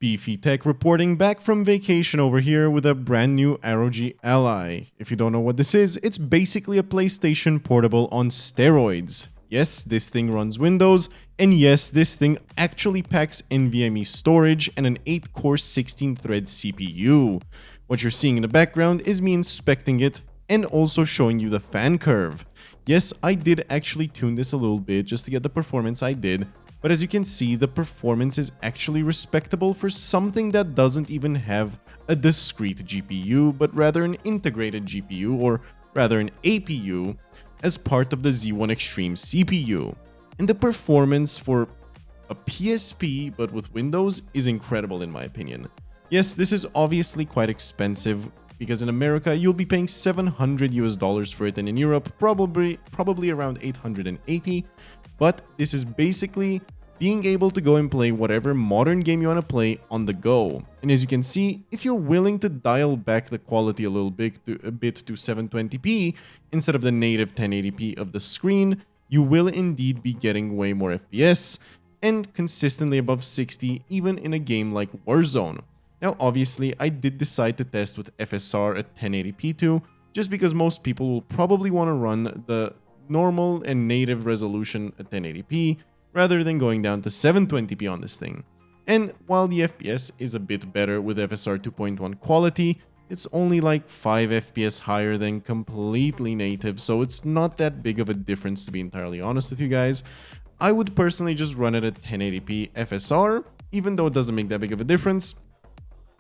Beefy Tech reporting back from vacation over here with a brand new ROG Ally. If you don't know what this is, it's basically a PlayStation Portable on steroids. Yes, this thing runs Windows, and yes, this thing actually packs NVMe storage and an 8-core 16-thread CPU. What you're seeing in the background is me inspecting it and also showing you the fan curve. Yes, I did actually tune this a little bit just to get the performance I did, but as you can see, the performance is actually respectable for something that doesn't even have a discrete GPU, but rather an integrated GPU, or rather an APU, as part of the Z1 Extreme CPU. And the performance for a PSP, but with Windows, is incredible in my opinion. Yes, this is obviously quite expensive, because in America you'll be paying $700 for it, and in Europe probably around 880. But this is basically being able to go and play whatever modern game you want to play on the go. And as you can see, if you're willing to dial back the quality a bit to 720p instead of the native 1080p of the screen, you will indeed be getting way more FPS and consistently above 60 even in a game like Warzone. Now obviously I did decide to test with FSR at 1080p too, just because most people will probably want to run the normal and native resolution at 1080p rather than going down to 720p on this thing. And while the FPS is a bit better with FSR 2.1 quality, it's only like 5 FPS higher than completely native, so it's not that big of a difference, to be entirely honest with you guys. I would personally just run it at 1080p FSR, even though it doesn't make that big of a difference.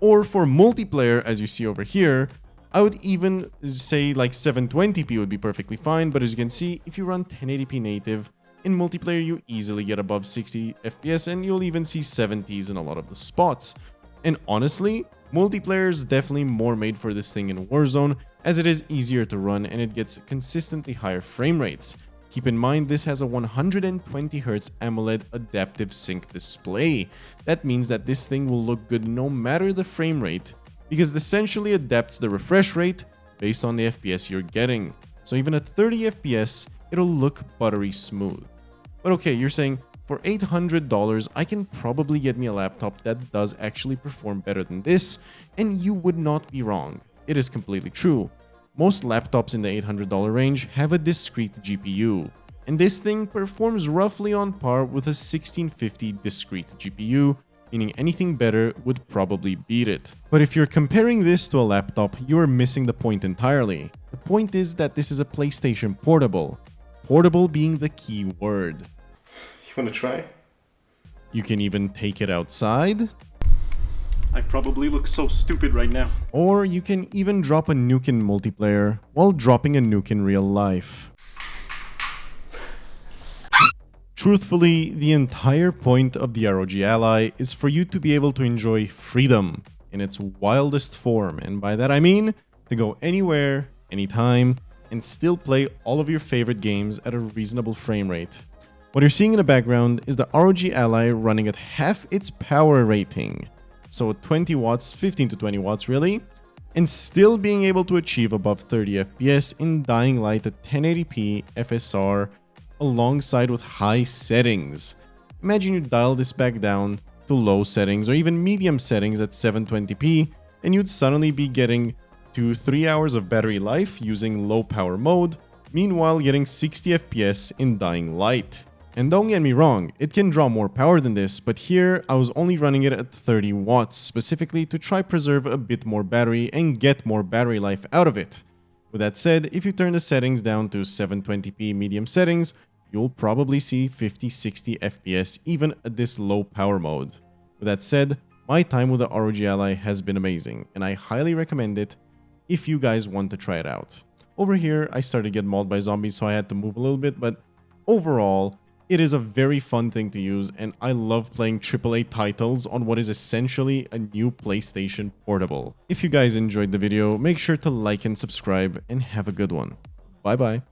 Or for multiplayer, as you see over here, I would even say like 720p would be perfectly fine, but as you can see, if you run 1080p native, in multiplayer you easily get above 60 FPS and you'll even see 70s in a lot of the spots. And honestly, multiplayer is definitely more made for this thing in Warzone, as it is easier to run and it gets consistently higher frame rates. Keep in mind, this has a 120Hz AMOLED adaptive sync display. That means that this thing will look good no matter the frame rate, because it essentially adapts the refresh rate based on the FPS you're getting. So even at 30 FPS, it'll look buttery smooth. But okay, you're saying, for $800, I can probably get me a laptop that does actually perform better than this, and you would not be wrong. It is completely true. Most laptops in the $800 range have a discrete GPU, and this thing performs roughly on par with a 1650 discrete GPU, meaning anything better would probably beat it. But if you're comparing this to a laptop, you're missing the point entirely. The point is that this is a PlayStation Portable. Portable being the key word. You wanna try? You can even take it outside. I probably look so stupid right now. Or you can even drop a nuke in multiplayer while dropping a nuke in real life. Truthfully, the entire point of the ROG Ally is for you to be able to enjoy freedom in its wildest form, and by that I mean to go anywhere, anytime, and still play all of your favorite games at a reasonable frame rate. What you're seeing in the background is the ROG Ally running at half its power rating, so 20 watts, 15 to 20 watts really, and still being able to achieve above 30 FPS in dying light at 1080p FSR alongside with high settings. Imagine you dial this back down to low settings or even medium settings at 720p, and you'd suddenly be getting 2-3 hours of battery life using low power mode, meanwhile getting 60 FPS in dying light. And don't get me wrong, it can draw more power than this, but here I was only running it at 30 watts, specifically to try preserve a bit more battery and get more battery life out of it. With that said, if you turn the settings down to 720p medium settings, you'll probably see 50-60 FPS even at this low power mode. With that said, my time with the ROG Ally has been amazing, and I highly recommend it if you guys want to try it out. Over here, I started to get mauled by zombies, so I had to move a little bit, but overall, it is a very fun thing to use, and I love playing AAA titles on what is essentially a new PlayStation Portable. If you guys enjoyed the video, make sure to like and subscribe, and have a good one. Bye bye.